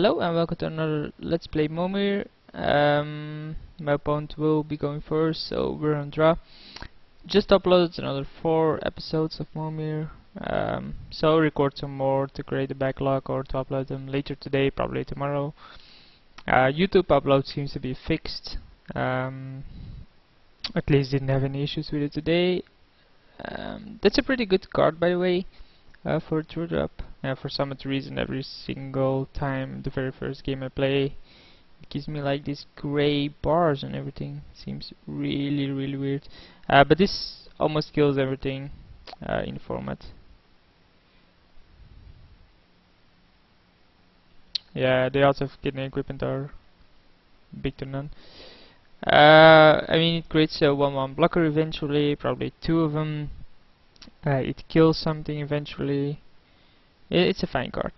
Hello and welcome to another Let's Play Momir. My opponent will be going first, so we're on draw. Just uploaded another 4 episodes of Momir, so record some more to create a backlog or to upload them later today, probably tomorrow. YouTube upload seems to be fixed. At least didn't have any issues with it today. That's a pretty good card, by the way. For a true drop. For some odd reason, every single time the very first game I play, it gives me like these gray bars and everything. Seems really weird. But this almost kills everything in the format. Yeah, the odds of getting equipment are big to none. I mean, it creates a 1-1 blocker eventually, probably 2 of them. It kills something eventually. It's a fine card.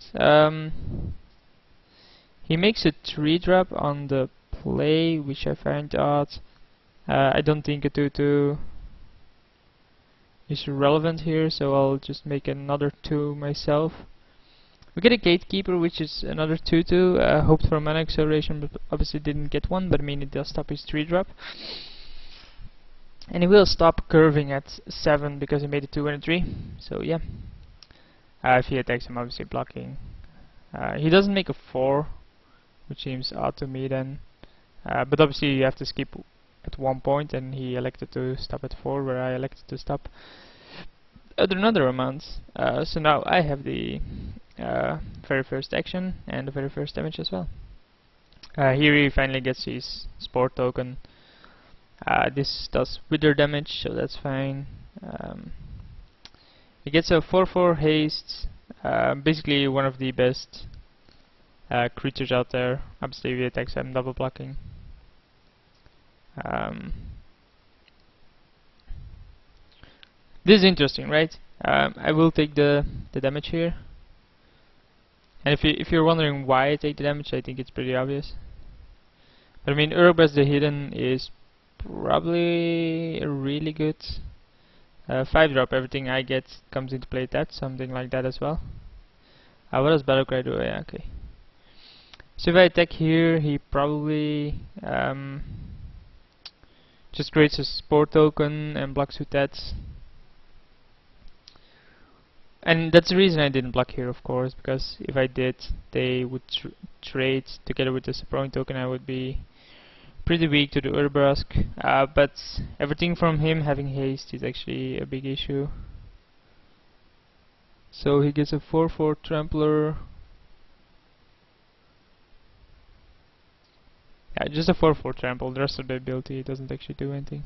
He makes a 3-drop on the play, which I find odd. I don't think a 2/2 is relevant here, so I'll just make another 2 myself. We get a Gatekeeper, which is another 2/2. Hoped for a mana acceleration, but obviously didn't get one. But I mean, it does stop his 3-drop. And he will stop curving at 7 because he made a 2 and a 3. So yeah. If he attacks, I'm obviously blocking. He doesn't make a 4, which seems odd to me then. But obviously you have to skip at 1 point, and he elected to stop at 4, where I elected to stop at another amount. So now I have the very first action and the very first damage as well. Here he finally gets his sport token. This does wither damage, so that's fine. He gets a 4/4 haste, basically one of the best creatures out there. Obviously, if he attacks, I'm double blocking. This is interesting, right? I will take the damage here. And if you're wondering why I take the damage, I think it's pretty obvious. But I mean, Urbas the Hidden is probably a really good 5-drop. Everything I get comes into play tapped, something like that as well. What does Battlecry do? Yeah, okay. So if I attack here, he probably just creates a sport token and blocks with that. And that's the reason I didn't block here, of course, because if I did, they would trade together with the supporting token. I would be pretty weak to the Urbrask, but everything from him having haste is actually a big issue. So he gets a 4/4 Trampler. Yeah, just a 4/4 Trample. The rest of the ability doesn't actually do anything.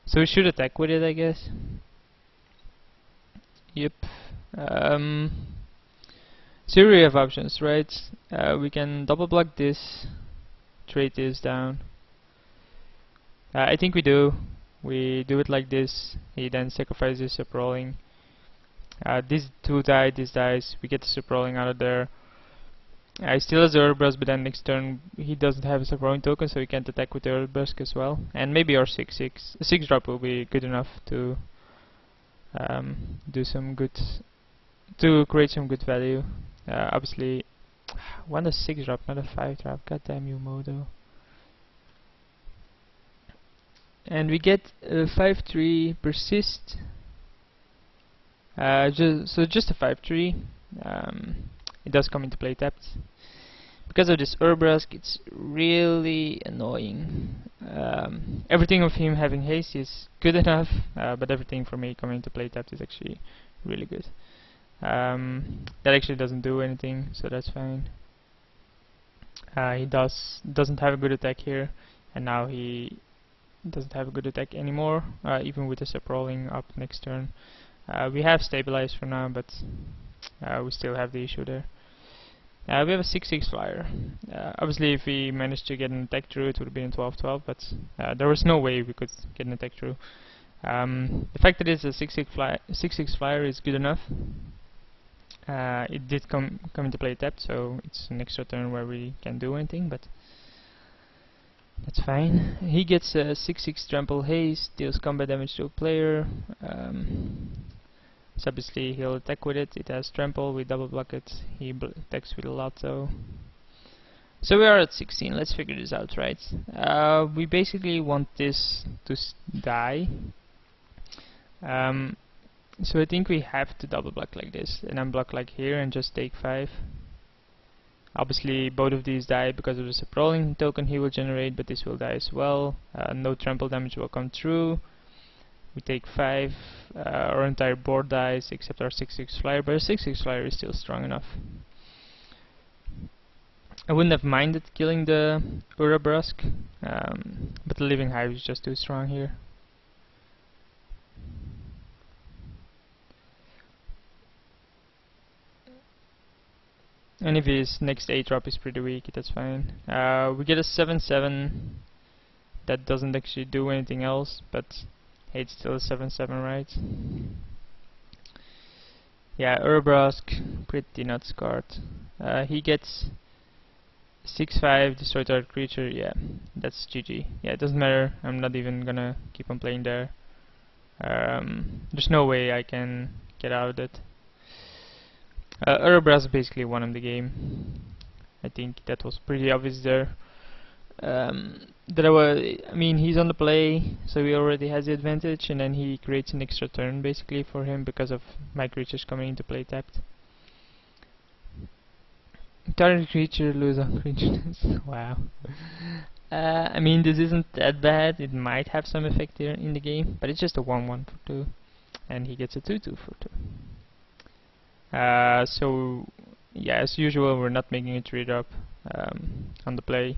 So he should attack with it, I guess. Yep. So we have options, right? We can double block this, trade this down. I think we do. We do it like this. He then sacrifices Suprolling. These 2 die, this dies. We get the Suprolling out of there. He still has the Urbrask, but then next turn he doesn't have a Suprolling token, so he can't attack with the Urbrask as well. And maybe our 6/6 will be good enough to do some good, to create some good value. Obviously, want a 6-drop, not a 5-drop. God damn you, Modo. And we get a 5/3 persist. Just a 5/3. It does come into play tapped. Because of this Urbrask, it's really annoying. Everything of him having haste is good enough, but everything for me coming into play tapped is actually really good. That actually doesn't do anything, so that's fine. He doesn't have a good attack here, and now he doesn't have a good attack anymore, even with the Suprolling up next turn. We have stabilized for now, but we still have the issue there. We have a 6/6 flyer. Obviously, if we managed to get an attack through, it would have been a 12/12, but there was no way we could get an attack through. The fact that it's a 6/6 flyer is good enough. It did come into play tapped, so it's an extra turn where we can't do anything, but that's fine. He gets a 6/6 trample haste, deals combat damage to a player. So obviously he'll attack with it. It has trample, we double block it. He attacks with a Lotto. So we are at 16. Let's figure this out, right? We basically want this to die. So I think we have to double block like this, and then block like here and just take 5. Obviously both of these die because of the rolling token he will generate, but this will die as well. No trample damage will come through. We take 5, our entire board dies except our 6/6 flyer, but our 6/6 flyer is still strong enough. I wouldn't have minded killing the Urabrask, but the Living Hive is just too strong here. And if his next 8 drop is pretty weak, that's fine. We get a 7/7 that doesn't actually do anything else, but hey, it's still a 7/7, right? Yeah, Urabrask, pretty nuts card. He gets 6/5, destroy target creature, yeah, that's GG. Yeah, it doesn't matter, I'm not even gonna keep on playing there. There's no way I can get out of it. Urabrask basically won him the game. I think that was pretty obvious there. I mean, he's on the play, so he already has the advantage, and then he creates an extra turn basically for him because of my creatures coming into play tapped. Target creature, lose on creatures. Wow. I mean, this isn't that bad. It might have some effect here in the game, but it's just a 1/1 for 2, and he gets a 2/2 for 2. So yeah, as usual, we're not making a 3-drop on the play.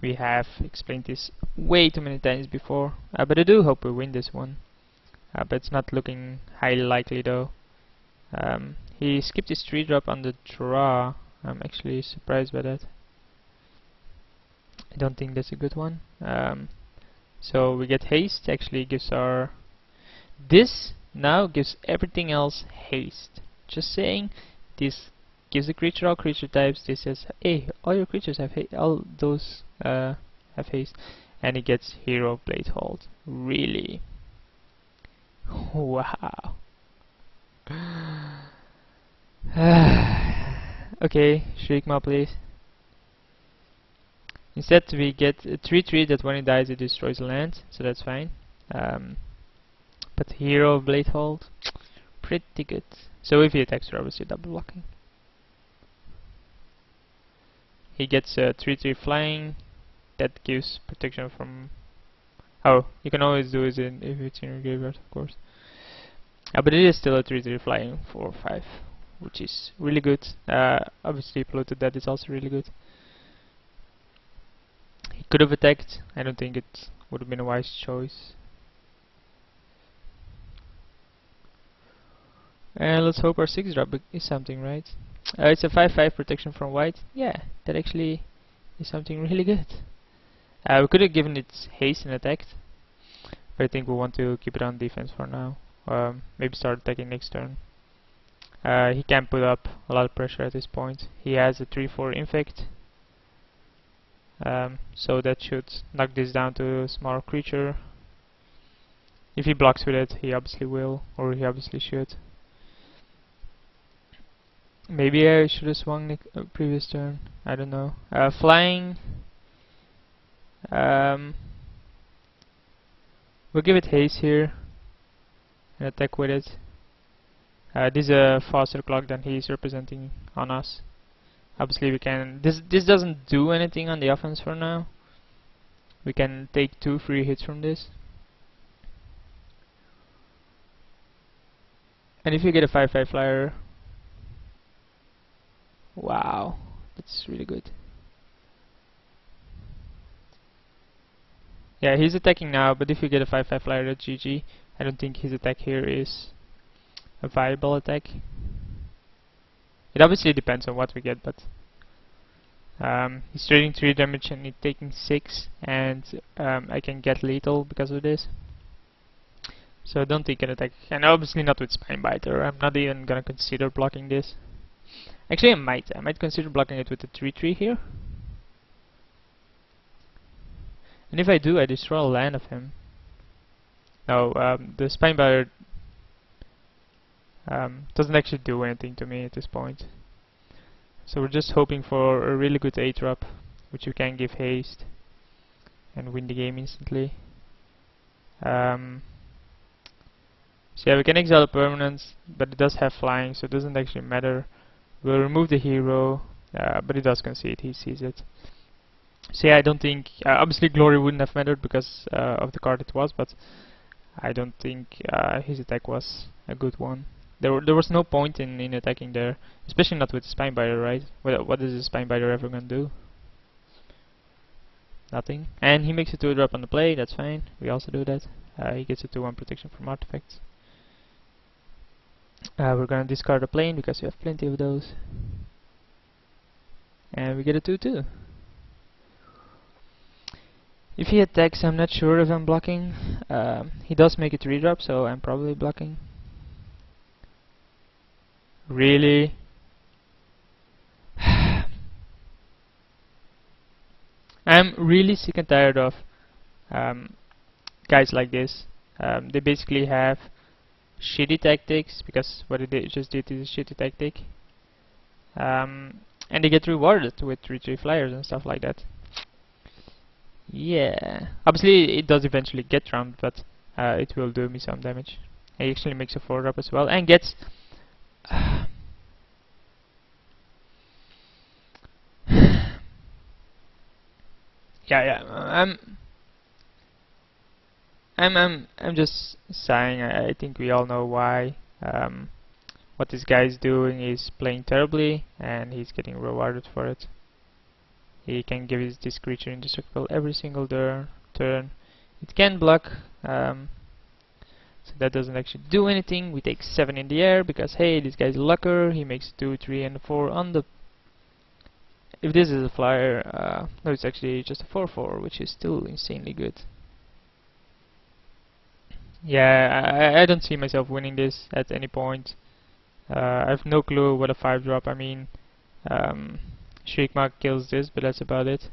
We have explained this way too many times before, but I do hope we win this one. But it's not looking highly likely though. He skipped his 3-drop on the draw. I'm actually surprised by that. I don't think that's a good one. So we get haste, actually gives our... This now gives everything else haste. Just saying, this gives the creature all creature types. This says, hey, all your creatures have haste, all those have haste. And it gets Hero Blade Hold. Really? Wow. Okay, Shriekmaw please. Instead we get a 3/3 that when it dies it destroys a land, so that's fine. But Hero Blade Hold, pretty good. So if he attacks, we're obviously double blocking. He gets a 3/3 flying that gives protection from... Oh, you can always do it if it's in your graveyard, of course. But it is still a 3/3 flying for 5, which is really good. Obviously Polluted Dead is also really good. He could have attacked. I don't think it would have been a wise choice. And let's hope our 6-drop is something, right? It's a 5/5 protection from white. Yeah, that actually is something really good. We could have given it haste and attacked, but I think we want to keep it on defense for now. Maybe start attacking next turn. He can put up a lot of pressure at this point. He has a 3/4 infect, so that should knock this down to a small creature. If he blocks with it, he obviously will, or he obviously should. Maybe I should have swung the previous turn. I don't know. Flying. We'll give it haste here and attack with it. This is a faster clock than he's representing on us. Obviously we can... This doesn't do anything on the offense for now. We can take 2 free hits from this. And if you get a 5/5 flyer... Wow, that's really good. Yeah, he's attacking now, but if you get a 5/5 flyer, that's GG. I don't think his attack here is a viable attack. It obviously depends on what we get, but he's trading 3 damage and he's taking 6, and I can get lethal because of this. So I don't think an attack, and obviously not with Spinebiter. I'm not even gonna consider blocking this. Actually, I might consider blocking it with the 3/3 here. And if I do, I destroy a land of him. No, the Spinebiter doesn't actually do anything to me at this point. So we're just hoping for a really good 8-drop. which you can give haste and win the game instantly. So yeah, we can exile permanents, but it does have flying, so it doesn't actually matter. We'll remove the hero, but it does concede, he sees it. So yeah, I don't think, obviously Glory wouldn't have mattered because of the card it was, but I don't think his attack was a good one. There was no point in attacking there, especially not with Spinebiter, right? What is the Spinebiter ever gonna do? Nothing. And he makes a 2-drop on the play, that's fine. We also do that. He gets a 2-1 protection from artifacts. We're gonna discard a plane because we have plenty of those. And we get a 2-2. If he attacks, I'm not sure if I'm blocking. He does make a 3-drop, so I'm probably blocking. Really? I'm really sick and tired of guys like this. They basically have shitty tactics, because what they just did is a shitty tactic. And they get rewarded with retrieve flyers and stuff like that. Yeah, obviously it does eventually get round, but it will do me some damage. He actually makes a 4-drop as well and gets. Yeah, I'm just sighing. I think we all know why. What this guy is doing is playing terribly, and he's getting rewarded for it. He can give this creature indestructible every single turn. It can block, so that doesn't actually do anything. We take 7 in the air because hey, this guy's lucker. He makes 2, 3, and 4 on the. If this is a flyer, no, it's actually just a 4/4, which is still insanely good. Yeah, I don't see myself winning this at any point. I have no clue what a 5-drop. I mean, Shriekmark kills this, but that's about it.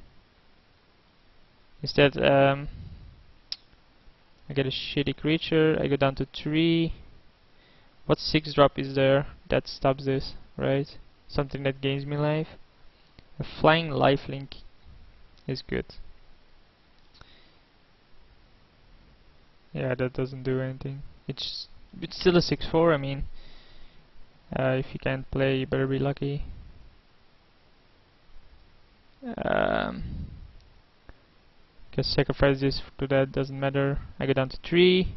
Instead, I get a shitty creature. I go down to 3. What 6-drop is there that stops this, right? Something that gains me life. A flying lifelink is good. Yeah, that doesn't do anything. It's still a 6/4. I mean, if you can't play, you better be lucky. Guess sacrifice this to that, doesn't matter. I go down to 3.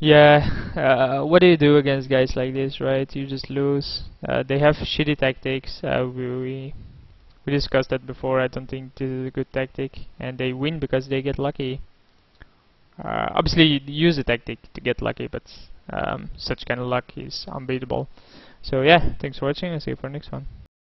Yeah, what do you do against guys like this, right? You just lose. They have shitty tactics. We discussed that before. I don't think this is a good tactic, and they win because they get lucky. Obviously, you use a tactic to get lucky, but such kind of luck is unbeatable. So yeah, thanks for watching. I'll see you for the next one.